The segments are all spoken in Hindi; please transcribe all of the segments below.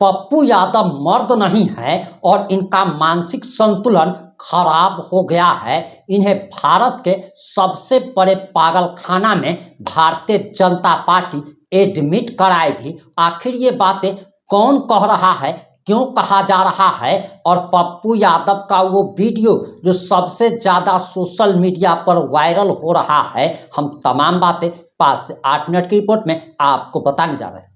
पप्पू यादव मर्द नहीं है और इनका मानसिक संतुलन खराब हो गया है। इन्हें भारत के सबसे बड़े पागलखाना में भारतीय जनता पार्टी एडमिट कराएगी। आखिर ये बातें कौन कह रहा है, क्यों कहा जा रहा है, और पप्पू यादव का वो वीडियो जो सबसे ज़्यादा सोशल मीडिया पर वायरल हो रहा है, हम तमाम बातें 5 से 8 मिनट की रिपोर्ट में आपको बताने जा रहे हैं।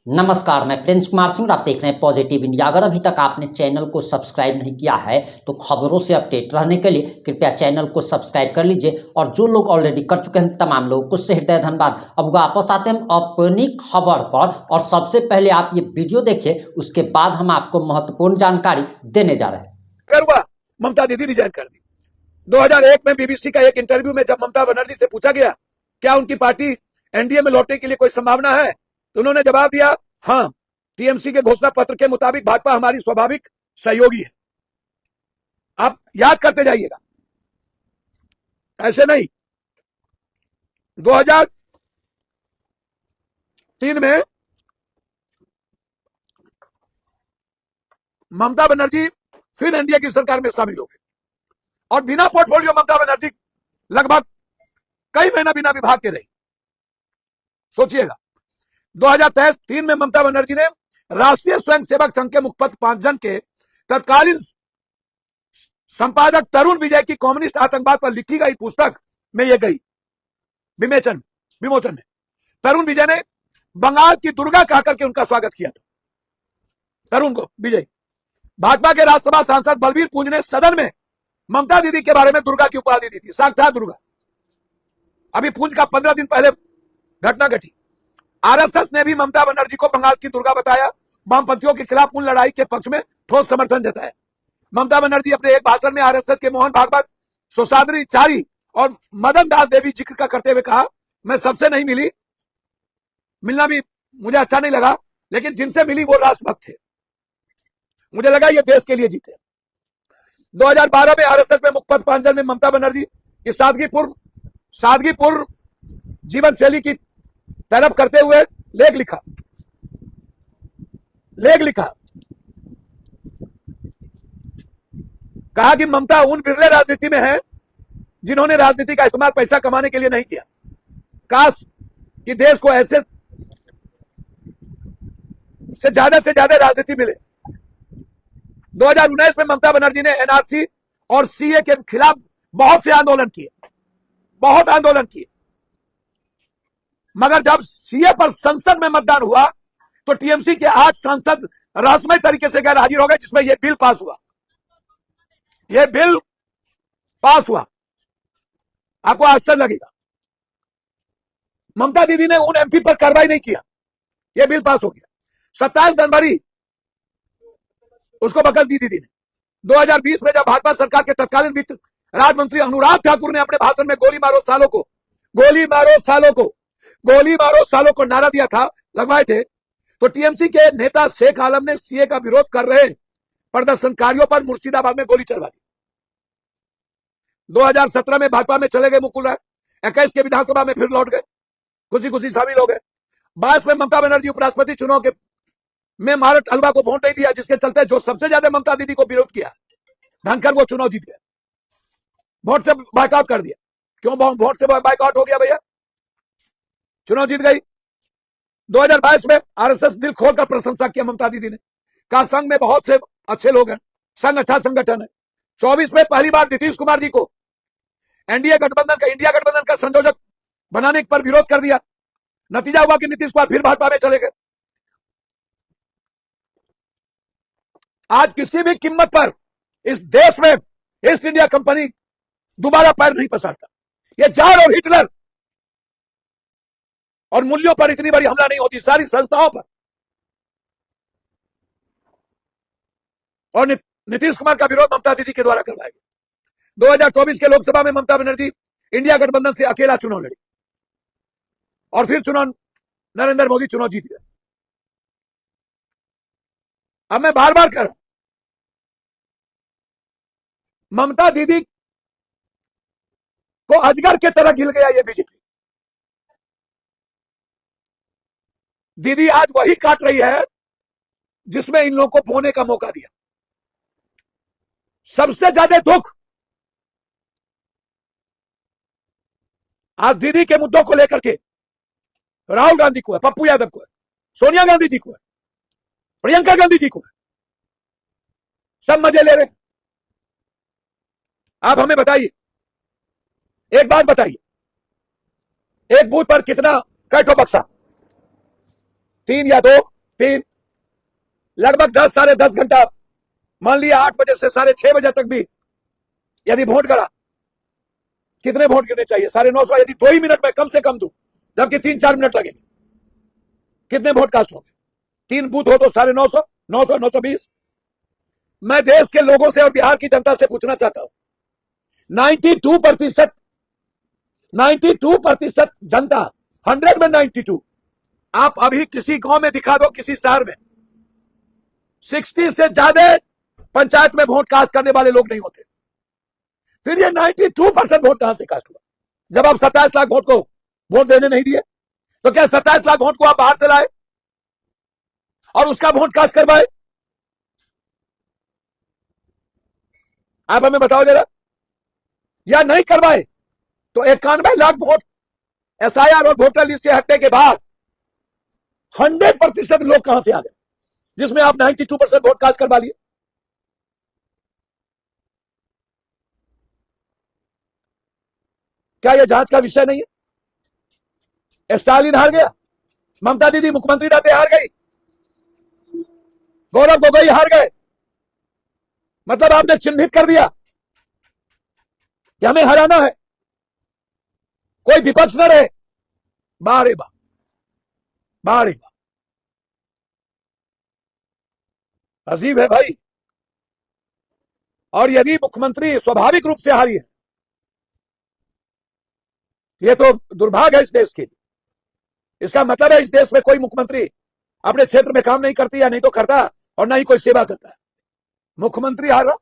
नमस्कार, मैं प्रिंस कुमार सिंह, आप देख रहे हैं पॉजिटिव इंडिया। अगर अभी तक आपने चैनल को सब्सक्राइब नहीं किया है तो खबरों से अपडेट रहने के लिए कृपया चैनल को सब्सक्राइब कर लीजिए, और जो लोग ऑलरेडी कर चुके हैं तमाम लोगों को हृदय धन्यवाद। अब वापस आते हैं अपनी खबर पर, और सबसे पहले आप ये वीडियो देखिए, उसके बाद हम आपको महत्वपूर्ण जानकारी देने जा रहे हैं। हुआ ममता दीदी रिजाइन कर दी। 2001 में बीबीसी का एक इंटरव्यू में जब ममता बनर्जी से पूछा गया क्या उनकी पार्टी एनडीए में लौटने के लिए कोई संभावना है, तो उन्होंने जवाब दिया, हाँ, टीएमसी के घोषणा पत्र के मुताबिक भाजपा हमारी स्वाभाविक सहयोगी है। आप याद करते जाइएगा, ऐसे नहीं। 2003 में ममता बनर्जी फिर एनडीए की सरकार में शामिल हो गई, और बिना पोर्टफोलियो ममता बनर्जी लगभग कई महीना बिना विभाग के रही। सोचिएगा, 2003 में ममता बनर्जी ने राष्ट्रीय स्वयंसेवक संघ के मुखपत्र 5 जन के तत्कालीन संपादक तरुण विजय की कम्युनिस्ट आतंकवाद पर लिखी गई पुस्तक में यह गई विमोचन में तरुण विजय ने बंगाल की दुर्गा कहकर के उनका स्वागत किया था। तरुण को विजय, भाजपा के राज्यसभा सांसद बलबीर पूंज ने सदन में ममता दीदी के बारे में दुर्गा की उपाधि दी थी, साक्षात दुर्गा। अभी पूंज का 15 दिन पहले घटना घटी। आरएसएस ने भी ममता बनर्जी को बंगाल की दुर्गा बताया, वामपंथियों के खिलाफ उन लड़ाई के पक्ष में ठोस समर्थन जताया। ममता बनर्जी अपने एक भाषण में आरएसएस के मोहन भागवत, सोसाद्री चारी और मदन दास देवी जिक्र का करते हुए कहा, मैं सबसे नहीं मिली, मिलना भी मुझे अच्छा नहीं लगा, लेकिन जिनसे मिली वो राष्ट्रभक्त थे, मुझे लगा ये देश के लिए जीते। 2012 में आरएसएस में मुखपत्र 5 जन में ममता बनर्जी की सादगीपूर्ण जीवन शैली की तरफ करते हुए लेख लिखा, कहा कि ममता उन बिरले राजनीति में है जिन्होंने राजनीति का इस्तेमाल पैसा कमाने के लिए नहीं किया। काश कि देश को ऐसे से ज्यादा राजनीति मिले। 2019 में ममता बनर्जी ने एनआरसी और सीए के खिलाफ बहुत आंदोलन किए, मगर जब सीए पर संसद में मतदान हुआ तो टीएमसी के 8 सांसद रस्मी तरीके से गैर हाजिर हो गए, जिसमें यह बिल पास हुआ। आपको आश्चर्य लगेगा, ममता दीदी ने उन एमपी पर कार्रवाई नहीं किया, यह बिल पास हो गया। 27 जनवरी उसको बकस दी दीदी ने। 2020 में जब भाजपा सरकार के तत्कालीन वित्त राज्य मंत्री अनुराग ठाकुर ने अपने भाषण में गोली मारो सालों को नारा दिया था, लगवाए थे, तो टीएमसी के नेता शेख आलम ने सीए का विरोध कर रहे प्रदर्शनकारियों पर मुर्शिदाबाद में गोली चलवा दी। 2017 में भाजपा में चले गए मुकुल राय, 21 के विधानसभा में फिर लौट गए, खुशी शामिल हो गए। 22 में ममता बनर्जी उपराष्ट्रपति चुनाव के में मारट हलवा को वोट नहीं दिया, जिसके चलते जो सबसे ज्यादा ममता दीदी को विरोध किया धनखड़ वो चुनाव जीत गए, वोट से बायकॉट कर दिया। क्यों वोट से बायकॉट हो गया भैया? चुनाव जीत गई। 2022 में आरएसएस दिल खोलकर प्रशंसा किया ममता दीदी ने, कहा संघ में बहुत से अच्छे लोग हैं, संघ अच्छा संगठन है। 24 में पहली बार नीतीश कुमार जी को इंडिया गठबंधन का संयोजक बनाने पर विरोध कर दिया। नतीजा हुआ कि नीतीश कुमार फिर भाजपा में चले गए। आज किसी भी कीमत पर इस देश में ईस्ट इंडिया कंपनी दोबारा पैर नहीं पसारता। ये जार और हिटलर और मूल्यों पर इतनी बड़ी हमला नहीं होती, सारी संस्थाओं पर। और नीतीश कुमार का विरोध ममता दीदी के द्वारा करवाएगा। 2024 के लोकसभा में ममता बनर्जी इंडिया गठबंधन से अकेला चुनाव लड़ी, और फिर नरेंद्र मोदी चुनाव जीत गए। अब मैं बार बार कह रहा हूं, ममता दीदी को अजगर के तरह गिल गया ये बीजेपी। दीदी आज वही काट रही है जिसमें इन लोगों को बोने का मौका दिया। सबसे ज्यादा दुख आज दीदी के मुद्दों को लेकर के राहुल गांधी को है, पप्पू यादव को है, सोनिया गांधी जी को है, प्रियंका गांधी जी को है। सब मजे ले रहे हैं। आप हमें बताइए, एक बात बताइए, एक बूथ पर कितना कैटो बक्सा? 3 या 2? 3। लगभग 10 साढ़े 10 घंटा, मान लिया 8 बजे से साढ़े 6 बजे तक भी यदि वोट करा, कितने वोट गिरने चाहिए? 950। यदि 2 ही मिनट में कम से कम दूं, जबकि 3-4 मिनट लगेंगे, कितने वोट कास्ट होंगे? 3 बूथ हो तो 950, 900, 920। मैं देश के लोगों से और बिहार की जनता से पूछना चाहता हूं, 92% जनता, 100 में 92, आप अभी किसी गांव में दिखा दो, किसी शहर में 60 से ज्यादा पंचायत में वोट कास्ट करने वाले लोग नहीं होते। फिर ये 92% वोट कहां से कास्ट हुआ? जब आप 27 लाख वोट को वोट देने नहीं दिए, तो क्या 27 लाख वोट को आप बाहर से लाए और उसका वोट कास्ट करवाए? आप हमें बताओ जरा, या नहीं करवाए तो 91 लाख वोट एसआईआर और वोटर लिस्ट से हटने के बाद 100% लोग कहां से आ गए, जिसमें आप 92% वोट कास्ट करवा लिए? क्या यह जांच का विषय नहीं है? स्टालिन हार गया, ममता दीदी मुख्यमंत्री रहते हार गई, गौरव गोगोई हार गए, मतलब आपने चिन्हित कर दिया कि हमें हराना है, कोई विपक्ष न रहे। बारे बा, बारे बा, अजीब है भाई। और यदि मुख्यमंत्री स्वाभाविक रूप से हारी है, यह तो दुर्भाग्य है इस देश के लिए। इसका मतलब है इस देश में कोई मुख्यमंत्री अपने क्षेत्र में काम नहीं करती, या नहीं तो करता और ना ही कोई सेवा करता है। मुख्यमंत्री हार रहा,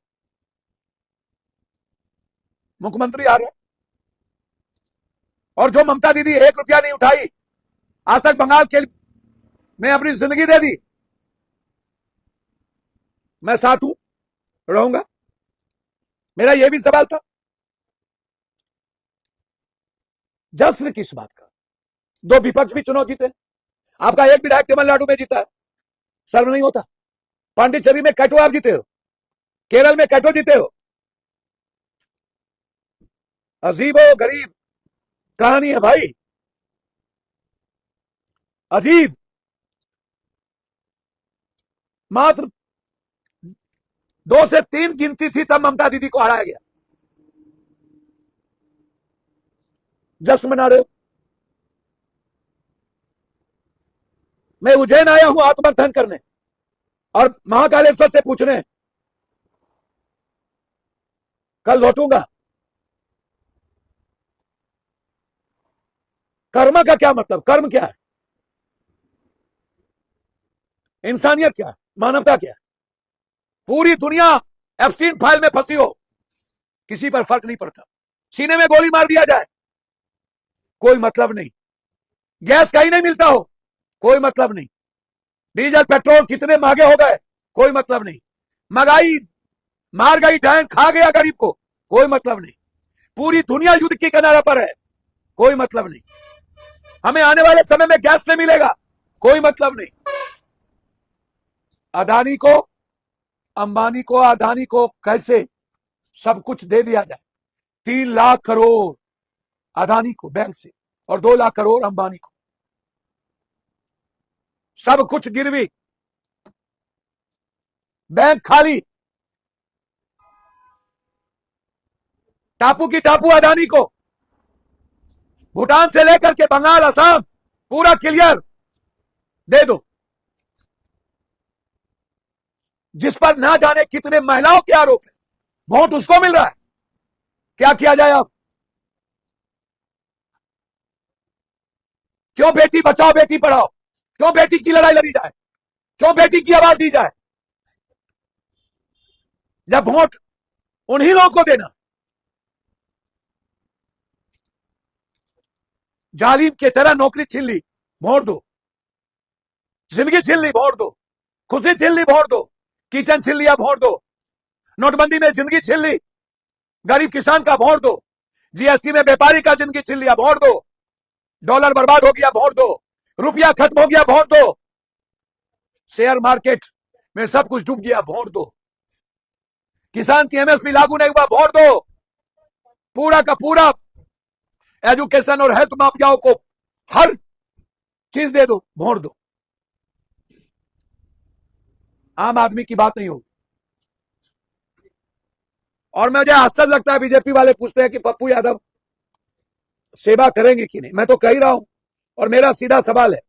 मुख्यमंत्री हार रहा। और जो ममता दीदी 1 रुपया नहीं उठाई, आज तक बंगाल के में अपनी जिंदगी दे दी, मैं साथ हूं, रहूंगा। मेरा यह भी सवाल था, जश्न किस बात का? 2 विपक्ष भी चुनाव जीते, आपका एक विधायक तमिलनाडु में जीता है, शर्म नहीं होता? पांडिचेरी में कैटो आप जीते हो, केरल में कैटो जीते हो। अजीबो गरीब कहानी है भाई, अजीब। मात्र 2 से 3 गिनती थी, तब ममता दीदी को हराया गया। जश्न मना रहे हो। मैं उज्जैन आया हूं आत्ममंथन करने और महाकालेश्वर से पूछने, कल लौटूंगा। कर्म का क्या मतलब? कर्म क्या है? इंसानियत क्या है? मानवता क्या है? पूरी दुनिया एप्स्टीन फाइल में फंसी हो, किसी पर फर्क नहीं पड़ता। सीने में गोली मार दिया जाए, कोई मतलब नहीं। गैस कहीं नहीं मिलता हो, कोई मतलब नहीं। डीजल पेट्रोल कितने महंगे हो गए, कोई मतलब नहीं। महंगाई मार गई, डैन खा गया गरीब को, कोई मतलब नहीं। पूरी दुनिया युद्ध की किनारे पर है, कोई मतलब नहीं। हमें आने वाले समय में गैस नहीं मिलेगा, कोई मतलब नहीं। अदानी को, अंबानी को, अदानी को कैसे सब कुछ दे दिया जाए? 3 लाख करोड़ अदानी को बैंक से और 2 लाख करोड़ अंबानी को, सब कुछ गिरवी, बैंक खाली। टापू की टापू अदानी को, भूटान से लेकर के बंगाल, असम पूरा क्लियर दे दो, जिस पर ना जाने कितने महिलाओं के आरोप है। वोट उसको मिल रहा है। क्या किया जाए अब? क्यों बेटी बचाओ बेटी पढ़ाओ, क्यों बेटी की लड़ाई लड़ी जाए, क्यों बेटी की आवाज दी जाए? जब वोट उन्हीं लोगों को देना। जालिम की तरह नौकरी छीन ली, वोट दो। जिंदगी छीन ली, वोट दो। खुशी छीन ली, वोट दो। किचन छीन लिया, वोट दो। नोटबंदी में जिंदगी छीन ली, गरीब किसान का वोट दो। जीएसटी में व्यापारी का जिंदगी छीन लिया, वोट दो। डॉलर बर्बाद हो गया, वोट दो। रुपया खत्म हो गया, वोट दो। शेयर मार्केट में सब कुछ डूब गया, वोट दो। किसान की एमएसपी लागू नहीं हुआ, वोट दो। पूरा का पूरा एजुकेशन और हेल्थ माफियाओं को हर चीज दे दो, वोट दो। आम आदमी की बात नहीं होगी। और मुझे आश्चर्य लगता है, बीजेपी वाले पूछते हैं कि पप्पू यादव सेवा करेंगे कि नहीं। मैं तो कह ही रहा हूं, और मेरा सीधा सवाल है,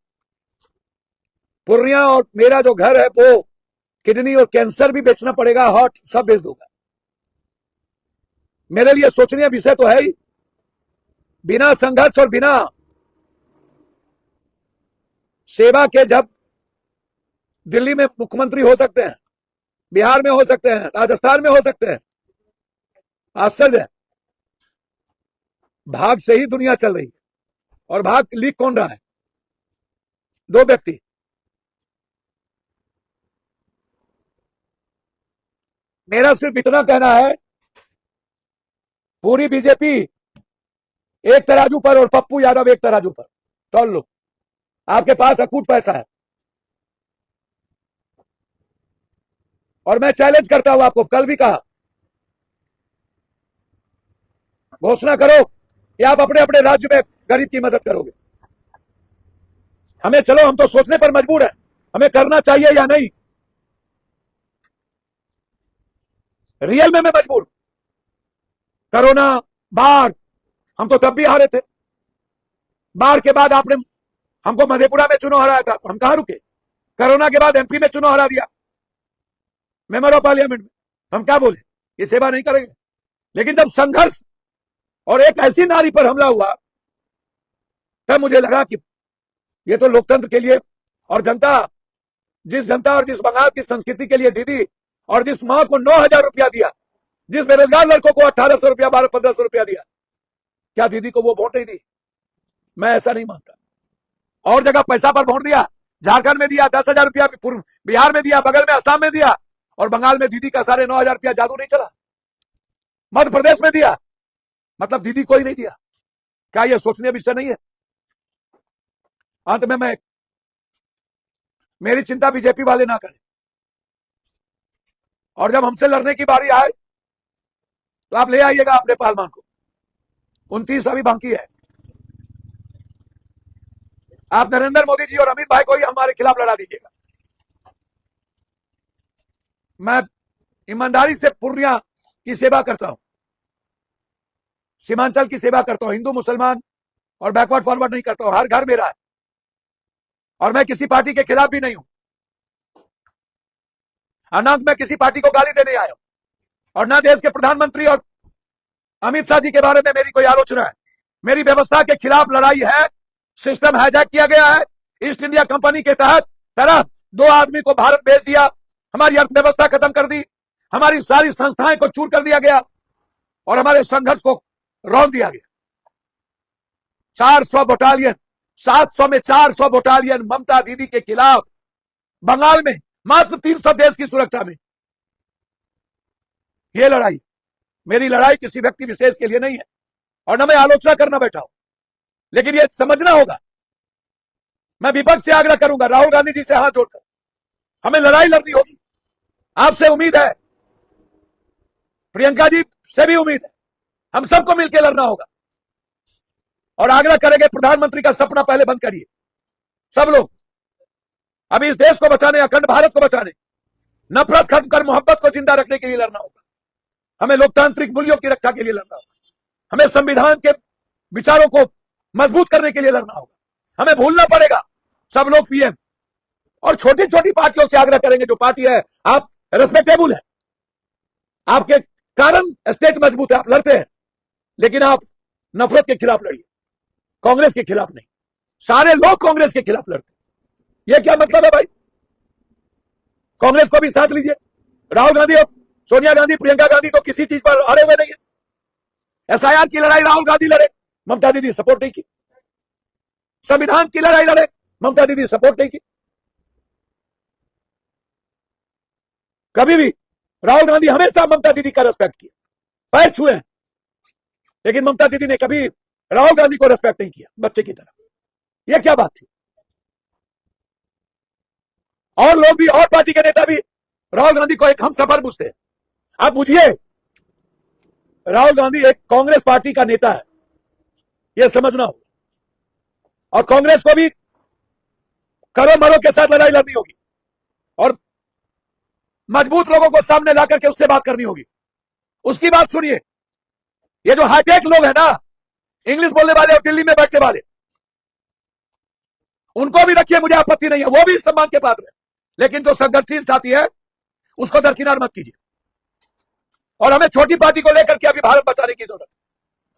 पूर्णिया और मेरा जो घर है वो किडनी और कैंसर भी बेचना पड़ेगा, हार्ट सब बेच दूंगा। मेरे लिए सोचनीय विषय तो है ही। बिना संघर्ष और बिना सेवा के जब दिल्ली में मुख्यमंत्री हो सकते हैं, बिहार में हो सकते हैं, राजस्थान में हो सकते हैं, आश्चर्य है। भाग से ही दुनिया चल रही है। और भाग लीक कौन रहा है? दो व्यक्ति। मेरा सिर्फ इतना कहना है, पूरी बीजेपी एक तराजू पर और पप्पू यादव एक तराजू पर तौल लो। आपके पास अकूट पैसा है, और मैं चैलेंज करता हूं आपको, कल भी कहा, घोषणा करो कि आप अपने अपने राज्य में गरीब की मदद करोगे। हमें चलो, हम तो सोचने पर मजबूर हैं, हमें करना चाहिए या नहीं। रियल में मैं मजबूर। कोरोना, बाढ़, हम तो तब भी हारे थे। बाढ़ के बाद आपने हमको मधेपुरा में चुनाव हराया था, हम कहां रुके। कोरोना के बाद एमपी में चुनाव हरा दिया, मेंबर ऑफ पार्लियामेंट में। हम क्या बोले, ये सेवा नहीं करेंगे। लेकिन जब संघर्ष और एक ऐसी नारी पर हमला हुआ, तब मुझे लगा कि ये तो लोकतंत्र के लिए, और जनता, जिस जनता और जिस बंगाल की संस्कृति के लिए दीदी, और जिस मां को 9,000 रुपया दिया, जिस बेरोजगार लड़कों को 1,800 रुपया, 1,200-1,500 रुपया दिया, क्या दीदी को वो वोट नहीं दी? मैं ऐसा नहीं मानता। और जगह पैसा पर वोट दिया, झारखंड में दिया 10,000 रुपया, बिहार में दिया, बगल में असम में दिया, और बंगाल में दीदी का 9,500 रुपया जादू नहीं चला। मध्य प्रदेश में दिया, मतलब दीदी को ही नहीं दिया। क्या यह सोचने विषय नहीं है? अंत में मैं, मेरी चिंता बीजेपी वाले ना करें, और जब हमसे लड़ने की बारी आए तो आप ले आइएगा अपने पालमान को। 29 अभी बाकी है। आप नरेंद्र मोदी जी और अमित भाई को ही हमारे खिलाफ लड़ा दीजिएगा। मैं ईमानदारी से पूर्णिया की सेवा करता हूं, सीमांचल की सेवा करता हूं, हिंदू मुसलमान और बैकवर्ड फॉरवर्ड नहीं करता हूं। हर घर मेरा है, और मैं किसी पार्टी के खिलाफ भी नहीं हूं। अनंत मैं किसी पार्टी को गाली देने आया हूं, और ना देश के प्रधानमंत्री और अमित शाह जी के बारे में मेरी कोई आलोचना है। मेरी व्यवस्था के खिलाफ लड़ाई है। सिस्टम हाईजैक किया गया है। ईस्ट इंडिया कंपनी के तहत तरह 2 आदमी को भारत भेज दिया, हमारी अर्थव्यवस्था खत्म कर दी, हमारी सारी संस्थाएं को चूर कर दिया गया, और हमारे संघर्ष को रौंद दिया गया। 400 बटालियन, 700 में 400 बटालियन ममता दीदी के खिलाफ बंगाल में, मात्र 300 देश की सुरक्षा में। यह लड़ाई, मेरी लड़ाई किसी व्यक्ति विशेष के लिए नहीं है, और न मैं आलोचना करना बैठा हूं। लेकिन यह समझना होगा, मैं विपक्ष से आग्रह करूंगा, राहुल गांधी जी से हाथ जोड़कर, हमें लड़ाई लड़नी होगी। आपसे उम्मीद है, प्रियंका जी से भी उम्मीद है, हम सबको मिलकर लड़ना होगा। और आग्रह करेंगे, प्रधानमंत्री का सपना पहले बंद करिए सब लोग। अभी इस देश को बचाने, अखंड भारत को बचाने, नफरत खत्म कर मोहब्बत को जिंदा रखने के लिए लड़ना होगा। हमें लोकतांत्रिक मूल्यों की रक्षा के लिए लड़ना होगा। हमें संविधान के विचारों को मजबूत करने के लिए लड़ना होगा। हमें भूलना पड़ेगा सब लोग पीएम, और छोटी छोटी पार्टियों से आग्रह करेंगे, जो पार्टी है आप रेस्पेक्टेबल है, आपके कारण स्टेट मजबूत है, आप लड़ते हैं, लेकिन आप नफरत के खिलाफ लड़िए, कांग्रेस के खिलाफ नहीं। सारे लोग कांग्रेस के खिलाफ लड़ते हैं। यह क्या मतलब है भाई? कांग्रेस को भी साथ लीजिए, राहुल गांधी और सोनिया गांधी, प्रियंका गांधी तो किसी चीज पर अड़े हुए नहीं है। एसआईआर की लड़ाई राहुल गांधी लड़े, ममता दीदी सपोर्ट नहीं की। संविधान की लड़ाई लड़े, ममता दीदी सपोर्ट नहीं की। कभी भी राहुल गांधी हमेशा ममता दीदी का रेस्पेक्ट किया, पैर छुए, लेकिन ममता दीदी ने कभी राहुल गांधी को रेस्पेक्ट नहीं किया बच्चे की तरह। यह क्या बात थी? और लोग भी, और पार्टी के नेता भी राहुल गांधी को एक हम सफर पूछते हैं। आप बुझिए, राहुल गांधी एक कांग्रेस पार्टी का नेता है, यह समझना होगा। और कांग्रेस को भी करो मरो के साथ लड़ाई लड़नी होगी और मजबूत लोगों को सामने ला करके उससे बात करनी होगी। उसकी बात सुनिए। ये जो हाईटेक लोग हैं ना, इंग्लिश बोलने वाले और दिल्ली में बैठने वाले, उनको भी रखिए, मुझे आपत्ति नहीं है, वो भी इस सम्मान के पात्र है। लेकिन जो संघर्षशील साथी है उसको दरकिनार मत कीजिए। और हमें छोटी पार्टी को लेकर के अभी भारत बचाने की जरूरत है।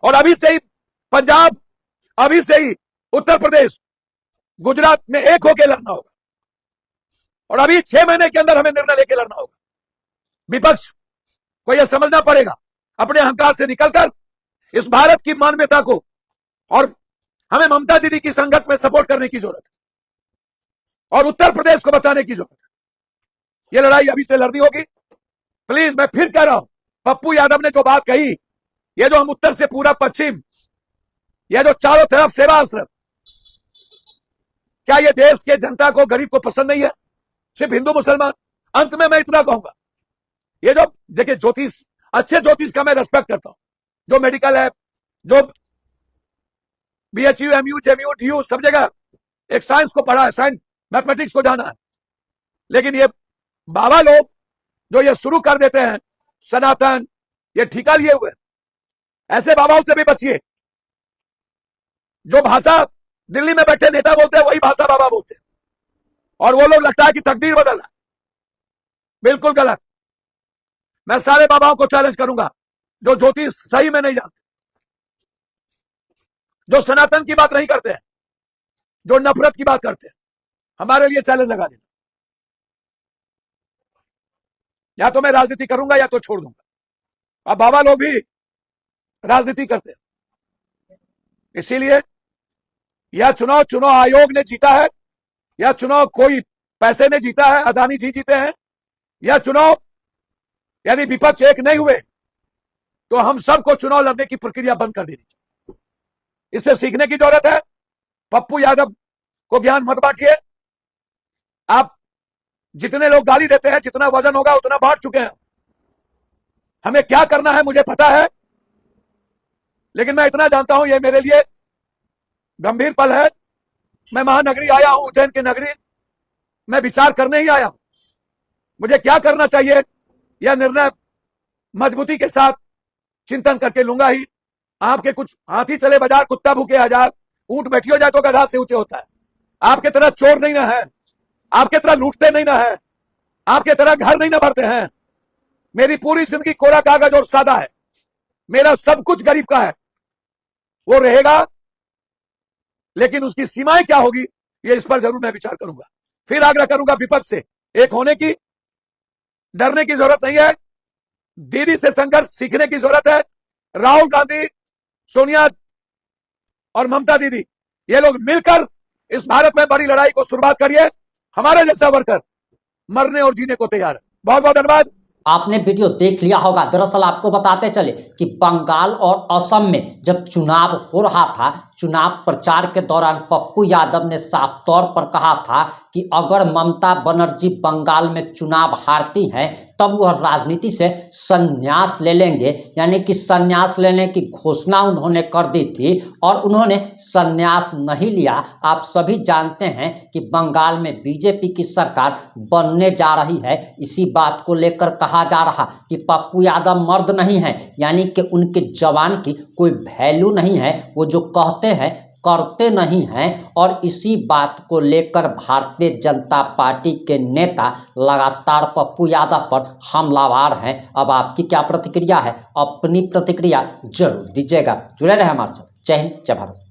और अभी से ही पंजाब, अभी से ही उत्तर प्रदेश, गुजरात में एक होकर लड़ना होगा। और अभी 6 महीने के अंदर हमें निर्णय लेकर लड़ना होगा। विपक्ष को यह समझना पड़ेगा, अपने अहंकार से निकलकर इस भारत की मानवता को, और हमें ममता दीदी की संघर्ष में सपोर्ट करने की जरूरत है और उत्तर प्रदेश को बचाने की जरूरत है। यह लड़ाई अभी से लड़नी होगी। प्लीज, मैं फिर कह रहा हूं, पप्पू यादव ने जो बात कही, यह जो हम उत्तर से पूरा पश्चिम, यह जो चारों तरफ सेवा आश्रम, क्या यह देश के जनता को, गरीब को पसंद नहीं है? सिर्फ हिंदू मुसलमान? अंत में मैं इतना कहूंगा, ये जो देखिए ज्योतिष, अच्छे ज्योतिष का मैं रेस्पेक्ट करता हूं, जो मेडिकल है, जो BHU, MU, JMU, DU सब जगह एक साइंस को पढ़ा है, साइंस मैथमेटिक्स को जाना है। लेकिन ये बाबा लोग जो ये शुरू कर देते हैं सनातन, ये ठिका लिए हुए, ऐसे बाबाओं से भी बचिए। जो भाषा दिल्ली में बैठे नेता बोलते हैं वही भाषा बाबा बोलते हैं, और वो लोग लगता है कि तकदीर बदलना, बिल्कुल गलत। मैं सारे बाबाओं को चैलेंज करूंगा जो ज्योतिष सही में नहीं जानते, जो सनातन की बात नहीं करते हैं, जो नफरत की बात करते हैं, हमारे लिए चैलेंज लगा देना। या तो मैं राजनीति करूंगा या तो छोड़ दूंगा। अब बाबा लोग भी राजनीति करते हैं, इसीलिए यह चुनाव चुनाव आयोग ने जीता है, यह चुनाव कोई पैसे ने जीता है, अदानी जी जीते हैं। यह चुनाव यदि विपक्ष एक नहीं हुए तो हम सबको चुनाव लड़ने की प्रक्रिया बंद कर देनी चाहिए। इससे सीखने की जरूरत है। पप्पू यादव को ज्ञान मत बांटिए। आप जितने लोग गाली देते हैं, जितना वजन होगा उतना बांट चुके हैं। हमें क्या करना है मुझे पता है, लेकिन मैं इतना जानता हूं, यह मेरे लिए गंभीर पल है। मैं महानगरी आया हूं, उज्जैन की नगरी, मैं विचार करने ही आया हूं। मुझे क्या करना चाहिए यह निर्णय मजबूती के साथ चिंतन करके लूंगा ही। आपके कुछ हाथी चले बाजार, कुत्ता भूखे हजार, ऊंट बैठी हो जाए तो गधा से ऊंचे होता है। आपके तरह चोर नहीं ना है, आपके तरह लूटते नहीं ना है, आपके तरह घर नहीं ना भरते हैं। मेरी पूरी जिंदगी कोरा कागज और सादा है। मेरा सब कुछ गरीब का है, वो रहेगा, लेकिन उसकी सीमाएं क्या होगी ये इस पर जरूर मैं विचार करूंगा। फिर आग्रह करूंगा विपक्ष से एक होने की, डरने की जरूरत नहीं है। दीदी से संघर्ष सीखने की जरूरत है। राहुल गांधी, सोनिया और ममता दीदी, ये लोग मिलकर इस भारत में बड़ी लड़ाई को शुरुआत करिए। हमारे जैसा वर्कर मरने और जीने को तैयार है। बहुत बहुत धन्यवाद। आपने वीडियो देख लिया होगा। दरअसल आपको बताते चले कि बंगाल और असम में जब चुनाव हो रहा था, चुनाव प्रचार के दौरान पप्पू यादव ने साफ तौर पर कहा था कि अगर ममता बनर्जी बंगाल में चुनाव हारती हैं तब वह राजनीति से संन्यास ले लेंगे। यानी कि संन्यास लेने की घोषणा उन्होंने कर दी थी और उन्होंने संन्यास नहीं लिया। आप सभी जानते हैं कि बंगाल में बीजेपी की सरकार बनने जा रही है। इसी बात को लेकर कहा जा रहा कि पप्पू यादव मर्द नहीं है, यानी कि उनके जवान की कोई वैल्यू नहीं है, वो जो कहते हैं करते नहीं हैं। और इसी बात को लेकर भारतीय जनता पार्टी के नेता लगातार पप्पू यादव पर हमलावर हैं। अब आपकी क्या प्रतिक्रिया है? अपनी प्रतिक्रिया जरूर दीजिएगा। जुड़े रहे हमारे साथ। जय हिंद, जय भारत।